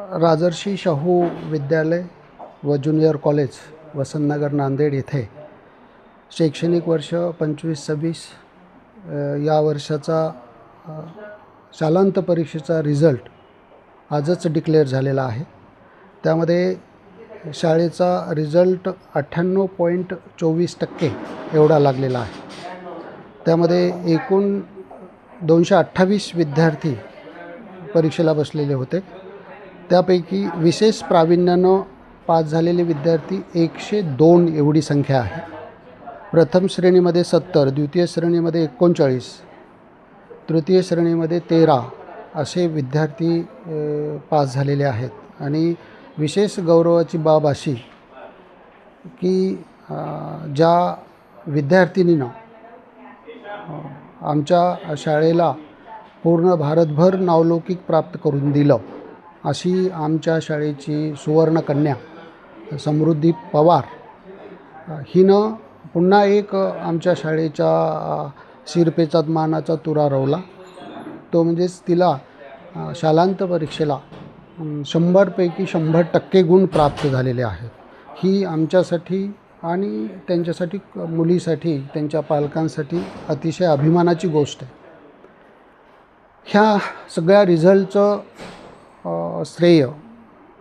राजर्षी शाहू विद्यालय व junior college Vasantnagar Nanded येथे शैक्षणिक वर्ष 25-26 या वर्षाचा शालांत परीक्षेचा रिझल्ट आजच डिक्लेअर झालेला आहे। त्यामध्ये शाळेचा रिझल्ट 98.24% एवढा लागलेला आहे। त्यामध्ये एकूण 228 विद्यार्थी परीक्षेला बसलेले होते। त्यापैकी विशेष प्रावीण्यानं पास झालेले विद्यार्थी 102 एवढी संख्या आहे। प्रथम श्रेणीमध्ये 70, द्वितीय श्रेणीमध्ये 39, तृतीय श्रेणीमध्ये 13 असे विद्यार्थी पास झालेले आहेत। आणि विशेष गौरवाची बाब अशी की ज्या विद्यार्थिनीनं आमच्या शाळेला पूर्ण भारतभर नावलौकिक प्राप्त करून दिलं अशी आमच्या शाळेची सुवर्णकन्या समृद्धी पवार हिनं पुन्हा एक आमच्या शाळेच्या शिरपेचात मानाचा तुरा रोवला। तो म्हणजेच तिला शालांत परीक्षेला 100पैकी 100% गुण प्राप्त झालेले आहेत। ही आमच्यासाठी आणि त्यांच्यासाठी, मुलीसाठी, त्यांच्या पालकांसाठी अतिशय अभिमानाची गोष्ट आहे। ह्या सगळ्या रिझल्टचं श्रेय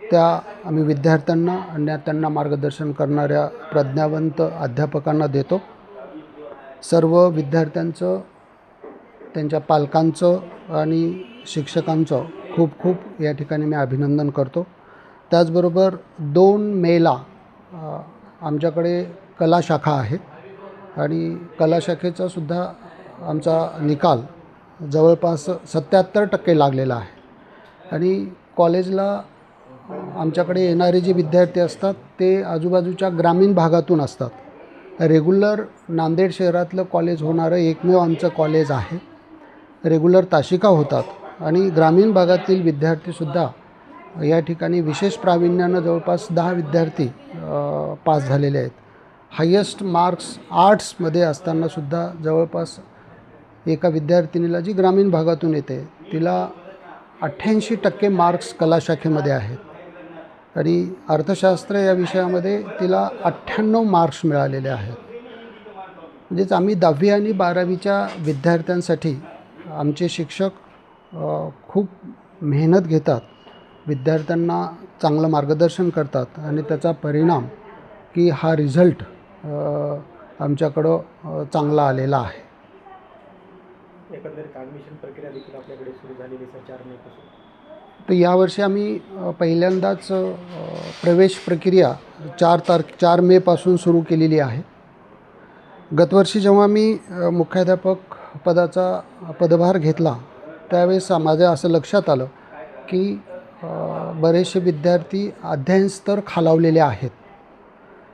त्या आम्ही विद्यार्थ्यांना आणि त्यांना मार्गदर्शन करणाऱ्या प्रज्ञावंत अध्यापकांना देतो। सर्व विद्यार्थ्यांचं, त्यांच्या पालकांचं आणि शिक्षकांचं खूप खूप या ठिकाणी मी अभिनंदन करतो। त्याचबरोबर 2 मेला आमच्याकडे कला शाखा आहे आणि कला शाखेचा सुद्धा आमचा निकाल जवळपास 77% लागलेला आहे। आणि कॉलेजला आमच्याकडे येणारे जे विद्यार्थी असतात ते आजूबाजूच्या ग्रामीण भागातून असतात। रेग्युलर नांदेड शहरातलं कॉलेज होणारं एकमेव आमचं कॉलेज आहे। रेग्युलर तासिका होतात आणि ग्रामीण भागातील विद्यार्थीसुद्धा या ठिकाणी विशेष प्रावीण्यानं जवळपास 10 विद्यार्थी पास झालेले आहेत। हायेस्ट मार्क्स आर्ट्समध्ये असतानासुद्धा जवळपास एका विद्यार्थिनीला, जी ग्रामीण भागातून येते, तिला 88% मार्क्स कला शाखेमध्ये आहेत आणि अर्थशास्त्र या विषयामध्ये तिला 98 मार्क्स मिळालेले आहेत। म्हणजेच आम्ही 10वी आणि 12वीच्या विद्यार्थ्यांसाठी आमचे शिक्षक खूप मेहनत घेतात, विद्यार्थ्यांना चांगलं मार्गदर्शन करतात आणि त्याचा परिणाम की हा रिझल्ट आमच्याकडं चांगला आलेला आहे। एकंदरीत ॲडमिशन प्रक्रिया देखील आपल्याकडे सुरू झालेली आहे 4 मेपासून। तर यावर्षी आम्ही पहिल्यांदाच प्रवेश प्रक्रिया 4 मेपासून सुरू केलेली आहे। गतवर्षी जेव्हा मी मुख्याध्यापक पदाचा पदभार घेतला त्यावेळेस माझ्या असं लक्षात आलं की बरेचसे विद्यार्थी अध्ययन स्तर खालावलेले आहेत।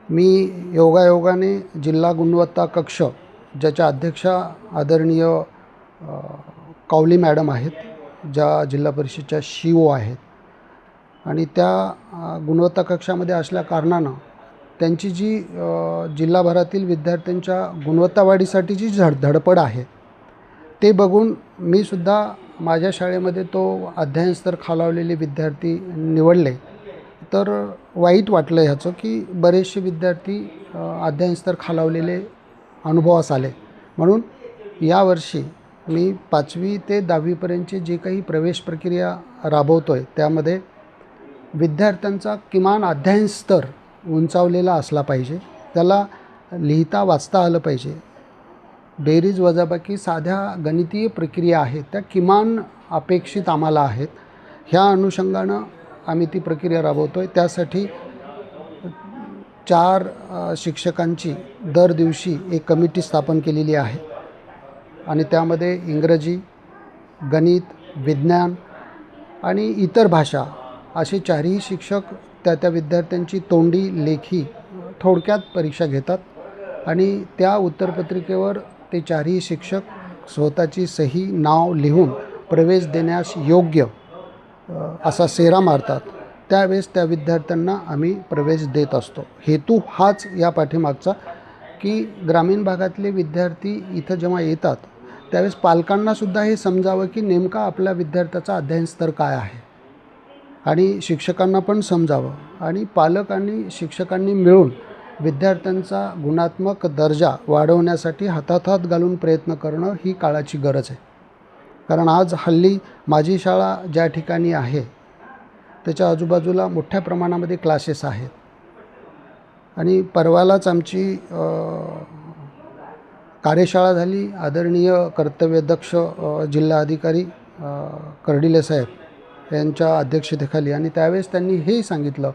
मी योगायोगाने जिल्हा गुणवत्ता कक्ष, ज्याच्या अध्यक्षा आदरणीय कावली मॅडम आहेत, ज्या जिल्हा परिषदच्या CO आहेत, आणि त्या गुणवत्ता कक्षामध्ये असल्या कारणानं त्यांची जी जिल्हाभरातील विद्यार्थ्यांच्या गुणवत्ता वाढीसाठी जी धडपड आहे ते बघून मी सुद्धा माझ्या शाळेमध्ये तो अध्ययन स्तर खालावलेले विद्यार्थी निवडले। तर वाईट वाटलं ह्याचं की बरेचसे विद्यार्थी अध्ययन स्तर खालावलेले अनुभवास आले। म्हणून यावर्षी मी 5वी ते 10वीपर्यंतची जी काही प्रवेश प्रक्रिया राबवतो आहे त्यामध्ये विद्यार्थ्यांचा किमान अध्ययन स्तर उंचावलेला असला पाहिजे, त्याला लिहिता वाचता आलं पाहिजे, बेरीज वजाबाकी साध्या गणितीय प्रक्रिया आहेत त्या किमान अपेक्षित आम्हाला आहेत। ह्या अनुषंगानं आम्ही ती प्रक्रिया राबवतो आहे। त्यासाठी 4 शिक्षकांची दर दिवशी एक कमिटी स्थापन केलेली आहे आणि त्यामध्ये इंग्रजी, गणित, विज्ञान आणि इतर भाषा असे 4ही शिक्षक त्या विद्यार्थ्यांची तोंडी, लेखी, थोडक्यात परीक्षा घेतात आणि त्या उत्तरपत्रिकेवर ते 4ही शिक्षक स्वतःची सही, नाव लिहून प्रवेश देण्यास योग्य असा सेरा मारतात। त्यावेळेस त्या विद्यार्थ्यांना आम्ही प्रवेश देत असतो। हेतू हाच या पाठीमागचा की ग्रामीण भागातले विद्यार्थी इथं जेव्हा येतात त्यावेळेस पालकांनासुद्धा हे समजावं की नेमका आपल्या विद्यार्थ्याचा अध्ययन स्तर काय आहे आणि शिक्षकांना पण समजावं आणि पालक आणि शिक्षकांनी मिळून विद्यार्थ्यांचा गुणात्मक दर्जा वाढवण्यासाठी हातात हात घालून प्रयत्न करणं ही काळाची गरज आहे. कारण आज हल्ली माझी शाळा ज्या ठिकाणी आहे त्याच्या आजूबाजूला मोठ्या प्रमाणामध्ये क्लासेस आहेत. आणि परवालाच आमची कार्यशाळा झाली. आदरणीय कर्तव्यदक्ष जिल्हा अधिकारी कर्डिले साहेब यांच्या अध्यक्षतेखाली, आणि त्यावेळेस त्यांनी हेही सांगितलं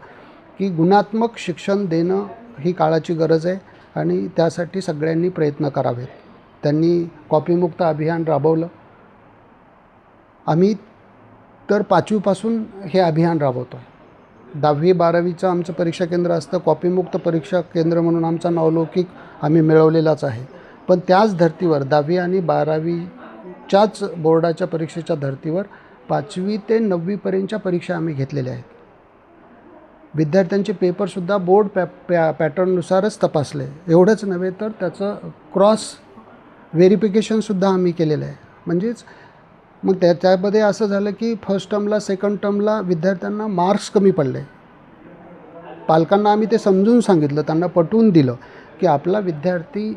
की गुणात्मक शिक्षण देणं ही काळाची गरज आहे आणि त्यासाठी सगळ्यांनी प्रयत्न करावेत. त्यांनी कॉपीमुक्त अभियान राबवलं. आम्ही तर 5वीपासून हे अभियान राबवतो आहे. 10वी-12वीचं आमचं परीक्षा केंद्र असतं. कॉपीमुक्त परीक्षा केंद्र म्हणून आमचा नावलौकिक आम्ही मिळवलेलाच आहे. पण त्याच धर्तीवर 10वी आणि 12वीच्याच बोर्डाच्या परीक्षेच्या धर्तीवर 5वी ते 9वीपर्यंतच्या परीक्षा आम्ही घेतलेल्या आहेत. विद्यार्थ्यांचे पेपरसुद्धा बोर्ड पॅटर्ननुसारच तपासले. एवढंच नव्हे तर त्याचं क्रॉस व्हेरिफिकेशनसुद्धा आम्ही केलेलं आहे. म्हणजेच मग त्यामध्ये असं झालं की फर्स्ट टर्मला सेकंड टर्मला विद्यार्थ्यांना मार्क्स कमी पडले. पालकांना आम्ही ते समजून सांगितलं, त्यांना पटवून दिलं की आपला विद्यार्थी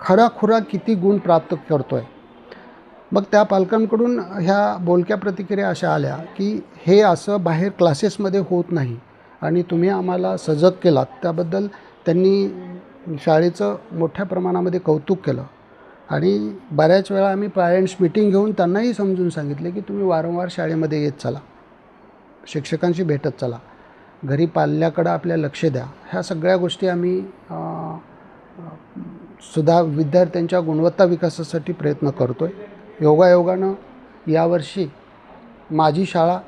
खराखुरा किती गुण प्राप्त करतो आहे. मग त्या पालकांकडून ह्या बोलक्या प्रतिक्रिया अशा आल्या की हे असं बाहेर क्लासेसमध्ये होत नाही आणि तुम्ही आम्हाला सजग केलात. त्याबद्दल त्यांनी शाळेचं मोठ्या प्रमाणामध्ये कौतुक केलं. आणि बऱ्याच वेळा आम्ही पॅरेंट्स मीटिंग घेऊन त्यांनाही समजून सांगितले की तुम्ही वारंवार शाळेमध्ये येत चला, शिक्षकांशी भेटत चला, घरी पाल्याकडं आपल्या लक्ष द्या. ह्या सगळ्या गोष्टी आम्ही सुद्धा विद्यार्थ्यांच्या गुणवत्ता विकासासाठी प्रयत्न करतो आहे. योगायोगानं यावर्षी माझी शाळा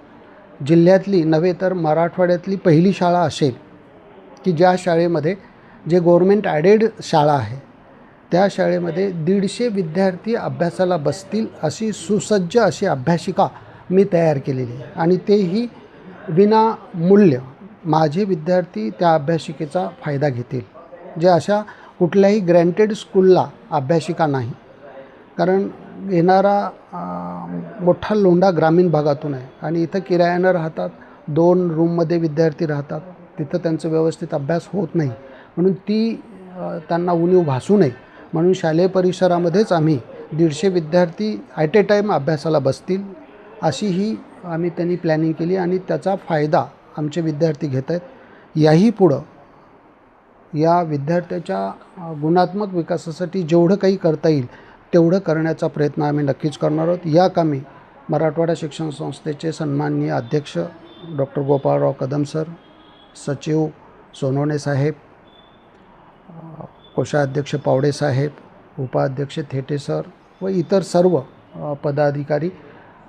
जिल्ह्यातली नव्हे तर मराठवाड्यातली पहिली शाळा असेल की ज्या शाळेमध्ये जे गव्हर्मेंट ॲडेड शाळा आहे त्या शाळेमध्ये 150 विद्यार्थी अभ्यासाला बसतील अशी सुसज्ज अशी अभ्यासिका मी तयार केलेली आहे. आणि तेही विनामूल्य माझे विद्यार्थी त्या अभ्यासिकेचा फायदा घेतील, जे अशा कुठल्याही ग्रँटेड स्कूलला अभ्यासिका नाही. कारण येणारा मोठा लोंढा ग्रामीण भागातून आहे आणि इथं किरायानं राहतात. 2 रूममध्ये विद्यार्थी राहतात. तिथं त्यांचं व्यवस्थित अभ्यास होत नाही. म्हणून त्यांना उणीव भासू नये म्हणून शालेय परिसरामध्येच आम्ही 150 विद्यार्थी ॲट ए टाईम अभ्यासाला बसतील अशीही आम्ही त्यांनी प्लॅनिंग केली आणि त्याचा फायदा आमचे विद्यार्थी घेत आहेत. याही पुढं या विद्यार्थ्याच्या गुणात्मक विकासासाठी जेवढं काही करता येईल तेवढं करण्याचा प्रयत्न आम्ही नक्कीच करणार आहोत. या कामी मराठवाडा शिक्षण संस्थेचे सन्माननीय अध्यक्ष डॉक्टर गोपाळराव कदम सर, सचिव सोनवणे साहेब, कोषाध्यक्ष पावडे साहेब, उपाध्यक्ष थेटे सर व इतर सर्व पदाधिकारी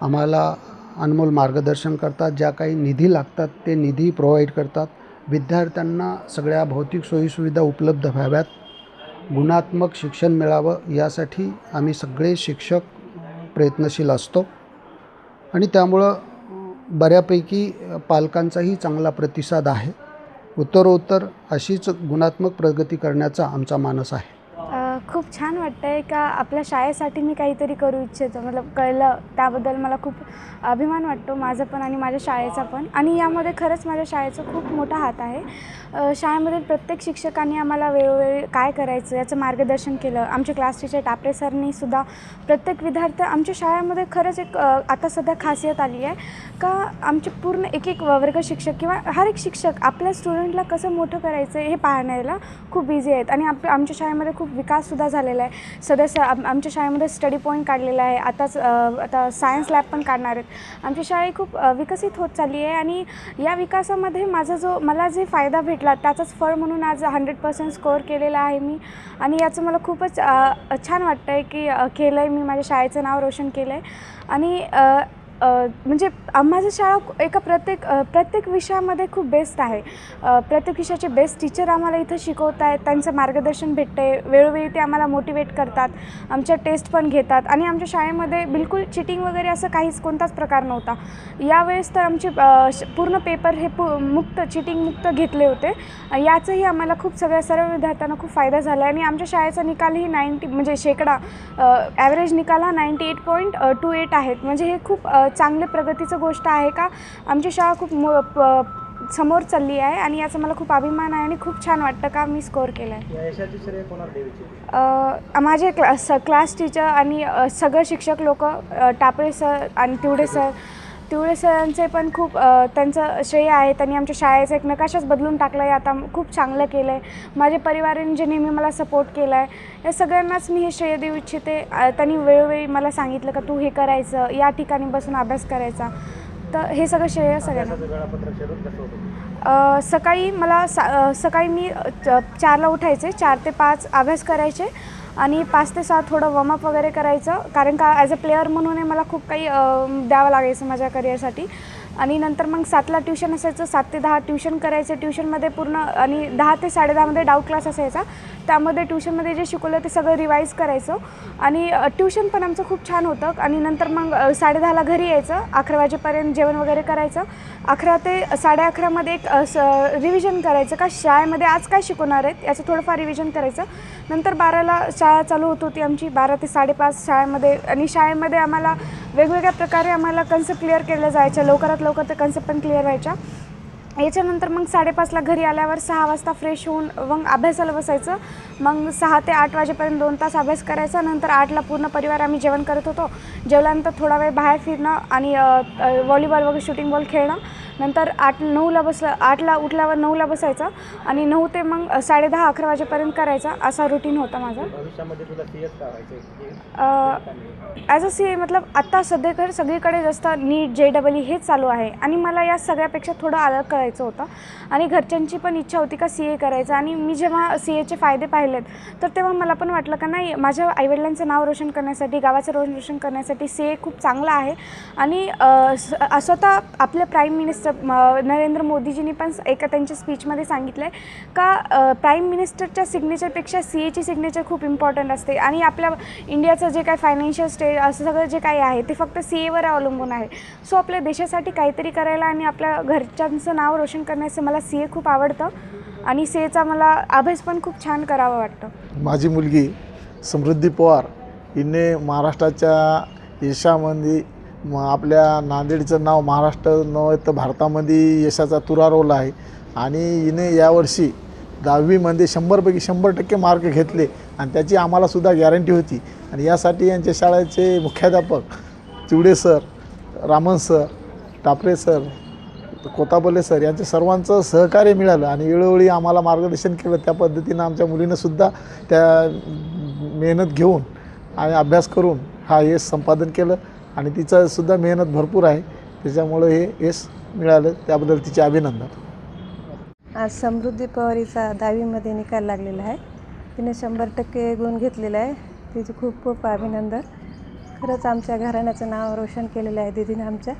आम्हाला अनमोल मार्गदर्शन करतात. ज्या काही निधी लागतात ते निधी प्रोव्हाइड करतात. विद्यार्थ्यांना सगळ्या भौतिक सोयीसुविधा उपलब्ध व्हाव्यात, गुणात्मक शिक्षण मिळावं यासाठी आम्ही सगळे शिक्षक प्रयत्नशील असतो. आणि त्यामुळं बऱ्यापैकी पालकांचाही चांगला प्रतिसाद आहे. उत्तरोत्तर अशीच गुणात्मक प्रगती करण्याचा आमचा मानस आहे. खूप छान वाटतं आहे का आपल्या शाळेसाठी मी काहीतरी करू इच्छितो. कळलं त्याबद्दल मला खूप अभिमान वाटतो, माझं पण आणि माझ्या शाळेचा पण. आणि यामध्ये खरंच माझ्या शाळेचा खूप मोठा हात आहे. शाळेमध्ये प्रत्येक शिक्षकांनी आम्हाला वेळोवेळी काय करायचं याचं मार्गदर्शन केलं. आमचे क्लास टीचर टापरे सरनी सुद्धा प्रत्येक विद्यार्थी आमच्या शाळेमध्ये खरंच एक आता सध्या खासियत आली आहे का आमचे पूर्ण एक वर्ग शिक्षक किंवा हर एक शिक्षक आपल्या स्टुडंटला कसं मोठं करायचं हे पाहण्याला खूप बिझी आहेत. आणि आमच्या शाळेमध्ये खूप विकाससुद्धा झालेला आहे. सध्या आमच्या शाळेमध्ये स्टडी पॉईंट काढलेला आहे. आता सायन्स लॅब पण काढणार आहेत. आमची शाळा खूप विकसित होत चालली आहे आणि या विकासामध्ये मला जे फायदा भेटला त्याचंच फळ म्हणून आज 100% स्कोअर केलेला आहे मी. आणि याचं मला खूपच छान वाटतं आहे की केलं आहे मी, माझ्या शाळेचं नाव रोशन केलं आहे. आणि म्हणजे माझी शाळा एका प्रत्येक विषयामध्ये खूप बेस्ट आहे. प्रत्येक विषयाचे बेस्ट टीचर आम्हाला इथं शिकवत आहेत, त्यांचं मार्गदर्शन भेटतं आहे. वेळोवेळी ते आम्हाला मोटिवेट करतात, आमच्या टेस्ट पण घेतात. आणि आमच्या शाळेमध्ये बिलकुल चिटिंग वगैरे असं कोणताच प्रकार नव्हता. यावेळेस तर आमचे पूर्ण पेपर हे चिटिंग मुक्त घेतले होते. याचंही आम्हाला सर्व विद्यार्थ्यांना खूप फायदा झाला आहे. आणि आमच्या शाळेचा निकालही 90 म्हणजे ॲव्हरेज निकाल हा 98.28 आहेत. म्हणजे हे खूप चांगले प्रगतीचं गोष्ट आहे का आमची शाळा खूप समोर चालली आहे आणि याचा मला खूप अभिमान आहे आणि खूप छान वाटतं का मी स्कोअर केलं आहे. या यशाची श्रेय कोणाला द्यायची? माझे क्लास टीचर आणि सगळे शिक्षक लोक, टापळे सर आणि तिवडे सरांचे पण खूप त्यांचं श्रेय आहे. त्यांनी आमच्या शाळेचा एक नकाशाच बदलून टाकला आहे, आता खूप चांगलं केलं आहे. माझ्या परिवाराने जे नेहमी मला सपोर्ट केला आहे, या सगळ्यांनाच मी हे श्रेय देऊ इच्छिते. त्यांनी वेळोवेळी मला सांगितलं का तू हे करायचं, या ठिकाणी बसून अभ्यास करायचा, तर हे सगळं श्रेय सगळ्यांना. वेळापत्रक शेड्यूल कसं होतं? सकाळी मी 4ला उठायचे, 4 ते 5 अभ्यास करायचे आणि 5 ते 7 थोडं वॉर्मअप वगैरे करायचं, कारण का ॲज अ प्लेअर म्हणून मला खूप काही द्यावं लागायचं माझ्या करिअरसाठी. आणि नंतर मग 7ला ट्युशन असायचं, 7 ते 10 ट्युशन करायचे. ट्युशनमध्ये पूर्ण आणि 10 ते 10:30मध्ये डाऊट क्लास असायचा, त्यामध्ये ट्युशनमध्ये जे शिकवलं ते सगळं रिवाईज करायचं. आणि ट्युशन पण आमचं खूप छान होतं. आणि नंतर मग 10:30ला घरी यायचं, 11 वाजेपर्यंत जेवण वगैरे करायचं. 11 ते 11:30मध्ये एक रिव्हिजन करायचं का शाळेमध्ये आज काय शिकवणार आहेत याचं थोडंफार रिव्हिजन करायचं. नंतर 12ला शाळा चालू होत होती आमची, 12 ते 5:30 शाळेमध्ये. आणि शाळेमध्ये आम्हाला वेगवेगळ्या प्रकारे आम्हाला कन्सेप्ट क्लिअर केल्या जायच्या, लवकरात लवकर ते कन्सेप्ट पण क्लिअर व्हायच्या. याच्यानंतर मग 5:30ला घरी आल्यावर 6 वाजता फ्रेश होऊन मग अभ्यासाला बसायचं. मग 6 ते 8 वाजेपर्यंत 2 तास अभ्यास करायचा. नंतर 8ला पूर्ण परिवार आम्ही जेवण करत होतो. जेवल्यानंतर थोडा वेळ बाहेर फिरणं आणि व्हॉलीबॉल वगैरे शूटिंग बॉल खेळणं. नंतर 8ला उठल्यावर 9ला बसायचं आणि 9 ते मग 10:30 11 वाजेपर्यंत करायचा, असा रुटीन होता माझा. भविष्यामध्ये तुला CS का व्हायचं? ॲज अ CA मतलब आत्ता सध्या सगळीकडे जास्त नीट JEE हेच चालू आहे आणि मला या सगळ्यापेक्षा थोडं अलग करायचं होतं. आणि घरच्यांची पण इच्छा होती का CA करायचं. आणि मी जेव्हा CAचे फायदे पाहिलेत तर तेव्हा मला पण वाटलं का नाही, माझ्या आईवडिलांचं नाव रोशन करण्यासाठी, गावाचं रोशन करण्यासाठी CA खूप चांगलं आहे. आणि स्वतः आपले प्राईम मिनिस्टर नरेंद्र मोदीजींनी पण एका त्यांच्या स्पीचमध्ये सांगितलं आहे का प्राईम मिनिस्टरच्या सिग्नेचरपेक्षा CAची सिग्नेचर खूप इम्पॉर्टंट असते. आणि आपल्या इंडियाचं जे काय फायनान्शियल असं सगळं जे काही आहे ते फक्त CAवर अवलंबून आहे. सो आपल्या देशासाठी काहीतरी करायला आणि आपल्या घरच्यांचं नाव रोशन करण्याचं मला CA खूप आवडतं. आणि CAचा मला अभ्यास पण खूप छान करावा वाटतं. माझी मुलगी समृद्धी पवार हिने महाराष्ट्राच्या यशामध्ये आपल्या नांदेडचं नाव महाराष्ट्र नव्हे तर भारतामध्ये यशाचा तुरा रोवला आहे. आणि हिने यावर्षी 10वीमध्ये 100पैकी 100% मार्क घेतले आणि त्याची आम्हालासुद्धा गॅरंटी होती. आणि यासाठी यांच्या शाळेचे मुख्याध्यापक Tiwade sir, Raman sir, Tapre sir, Kotable sir यांचे सर्वांचं सहकार्य मिळालं आणि वेळोवेळी आम्हाला मार्गदर्शन केलं. त्या पद्धतीनं आमच्या मुलीनंसुद्धा त्या मेहनत घेऊन आणि अभ्यास करून हा यश संपादन केलं. आणि तिचंसुद्धा मेहनत भरपूर आहे, त्याच्यामुळं हे यश मिळालं, त्याबद्दल तिचे अभिनंदन. आज समृद्धी पवारीचा 10वीमध्ये निकाल लागलेला आहे. तिने 100% गुण घेतलेला आहे. तिचे खूप खूप अभिनंदन. खरंच आमच्या घराण्याचं नाव रोशन केलेलं आहे दीदीने आमच्या.